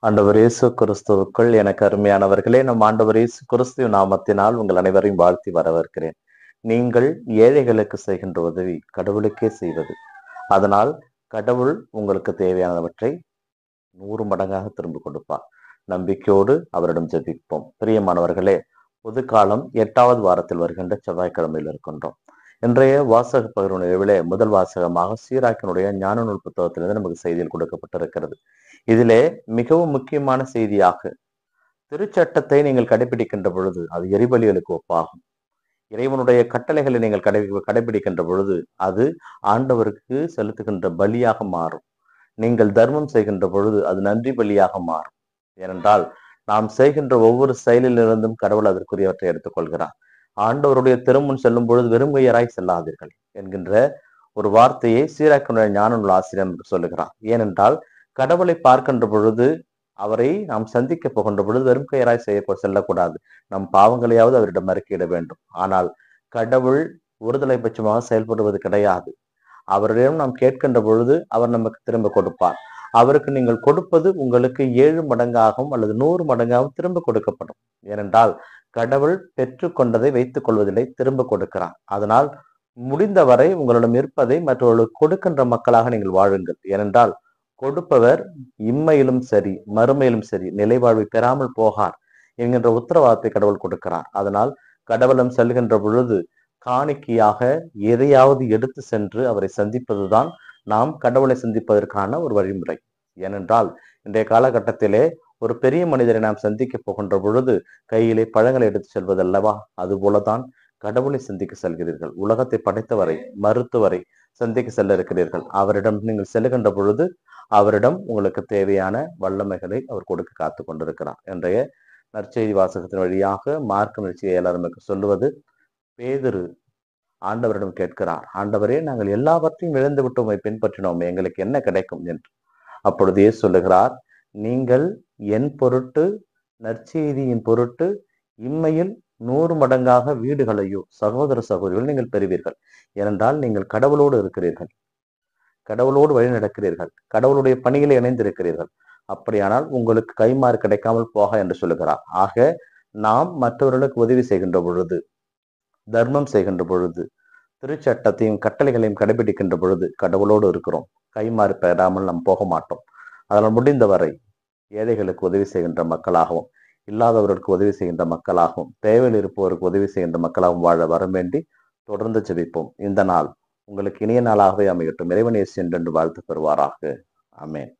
ஆண்டவர் இயேசு கிறிஸ்துவுக்குள் எனக்கு அருமையானவர்களே, நம் ஆண்டவர் இயேசு கிறிஸ்துவ நாமத்தினால் உங்கள் அனைவரையும் வாழ்த்தி வரவேற்கிறேன். நீங்கள் ஏழைகளுக்கு செய்கின்ற உதவி கடவுளுக்கே செய்வது. அதனால் கடவுள் உங்களுக்கு தேவையானவற்றை 100 மடங்காக திரும்ப கொடுப்பார். நம்பிக்கையோடு அவரிடம் ஜெபிப்போம். பிரியமானவர்களே, பொதுக்காலம் 8வது வாரத்தில் வருகின்ற செவ்வாய்க்கிழமையில் இருக்கின்றோம். இன்றைய வாசக பகிர்வு நிகழ்விலே முதல் வாசகமாக சீராக்கினுடைய ஞான நூல் புத்தகத்திலிருந்து நமக்கு செய்தியில் கொடுக்கப்பட்டிருக்கிறது. இதிலே மிகவும் முக்கியமான செய்தியாக, திருச்சட்டத்தை நீங்கள் கடைபிடிக்கின்ற பொழுது அது எரிபலிகளுக்கு ஒப்பாகும். இறைவனுடைய கட்டளைகளை நீங்கள் கடைபிடிக்கின்ற பொழுது அது ஆண்டவருக்கு செலுத்துகின்ற பலியாக மாறும். நீங்கள் தர்மம் செய்கின்ற பொழுது அது நன்றி பலியாக மாறும். ஏனென்றால் நாம் செய்கின்ற ஒவ்வொரு செயலிலிருந்தும் கடவுள் அதற்குரியவற்றை எடுத்துக்கொள்கிறார். ஆண்டவருடைய திருமுன் செல்லும் பொழுது வெறுங்கையராய் செல்லாதீர்கள் என்கின்ற ஒரு வார்த்தையை சீராக்கினுடைய ஞான நூல் ஆசிரியர் சொல்லுகிறார். ஏனென்றால் கடவுளை பார்க்கின்ற பொழுது, அவரை நாம் சந்திக்க போகின்ற பொழுது வெறும் கையராய் செல்லக்கூடாது. நம் பாவங்களையாவது அவரிடம் மறுக்கிட வேண்டும். ஆனால் கடவுள் ஒருதலை பட்சமாக செயல்படுவது கிடையாது. அவரிடம் நாம் கேட்கின்ற பொழுது அவர் நமக்கு திரும்ப கொடுப்பார். அவருக்கு நீங்கள் கொடுப்பது உங்களுக்கு 7 மடங்காகவும் அல்லது 100 மடங்காகவும் திரும்ப கொடுக்கப்படும். ஏனென்றால் கடவுள் பெற்றுக்கொண்டதை வைத்துக் கொள்வதில்லை, திரும்ப கொடுக்கிறார். அதனால் முடிந்தவரை உங்களிடம் இருப்பதை மற்றவர்களுக்கு கொடுக்கின்ற மக்களாக நீங்கள் வாழுங்கள். ஏனென்றால் கொடுப்பவர் இம்மையிலும் சரி மறுமையிலும் சரி நிலைவாழ்வை பெறாமல் போகார் என்கின்ற உத்தரவாதத்தை கடவுள் கொடுக்கிறார். அதனால் கடவுளம் செல்கின்ற பொழுது காணிக்கையாக எதையாவது எடுத்து சென்று அவரை சந்திப்பதுதான் நாம் கடவுளை சந்திப்பதற்கான ஒரு வழிமுறை. ஏனென்றால் இன்றைய காலகட்டத்திலே ஒரு பெரிய மனிதரை நாம் சந்திக்க போகின்ற பொழுது கையிலே பழங்களை எடுத்து செல்வதல்லவா, அது போலதான் கடவுளை சந்திக்க செல்கிறீர்கள். உலகத்தை படைத்தவரை மருத்துவரை சந்திக்க செல்ல இருக்கிறீர்கள். அவரிடம் நீங்கள் செல்லுகின்ற பொழுது அவரிடம் உங்களுக்கு தேவையான வல்லமைகளை அவர் கொடுக்க காத்து கொண்டிருக்கிறார். இன்றைய நற்செய்தி வாசகத்தின் வழியாக மார்க்க நற்செய்தியாளர் நமக்கு சொல்லுவது, பேதுரு ஆண்டவரிடம் கேட்கிறார், ஆண்டவரே, நாங்கள் எல்லாவற்றையும் இழந்து விட்டு உம்மை பின்பற்றினோம், எங்களுக்கு என்ன கிடைக்கும் என்று. அப்பொழுது இயேசு சொல்லுகிறார், நீங்கள் என் பொருட்டு நற்செய்தியின் பொருட்டு இம்மையில் 100 மடங்காக வீடுகளையோ சகோதர சகோதரிகள் நீங்கள் பெறுவீர்கள். ஏனென்றால் நீங்கள் கடவுளோடு இருக்கிறீர்கள், கடவுளோடு வழி நடக்கிறீர்கள், கடவுளுடைய பணிகளை இணைந்திருக்கிறீர்கள். அப்படியானால் உங்களுக்கு கைமாறு கிடைக்காமல் போக என்று சொல்லுகிறார். ஆக நாம் மற்றவர்களுக்கு உதவி செய்கின்ற பொழுது, தர்மம் செய்கின்ற பொழுது, திருச்சட்டத்தையும் கட்டளைகளையும் கடைபிடிக்கின்ற பொழுது கடவுளோடு இருக்கிறோம். கைமாறு பெறாமல் நாம் போக மாட்டோம். அதனால் முடிந்தவரை ஏழைகளுக்கு உதவி செய்கின்ற மக்களாகவும், இல்லாதவர்களுக்கு உதவி செய்கின்ற மக்களாகவும், தேவையில் இருப்பவருக்கு உதவி செய்கின்ற மக்களாகவும் வாழ வரம் வேண்டி தொடர்ந்து ஜெபிப்போம். இந்த நாள் உங்களுக்கு இனிய நாளாகவே அமையட்டும். இறைவன் இயேசு என்றென்று வாழ்த்து பெறுவாராக. ஆமென்.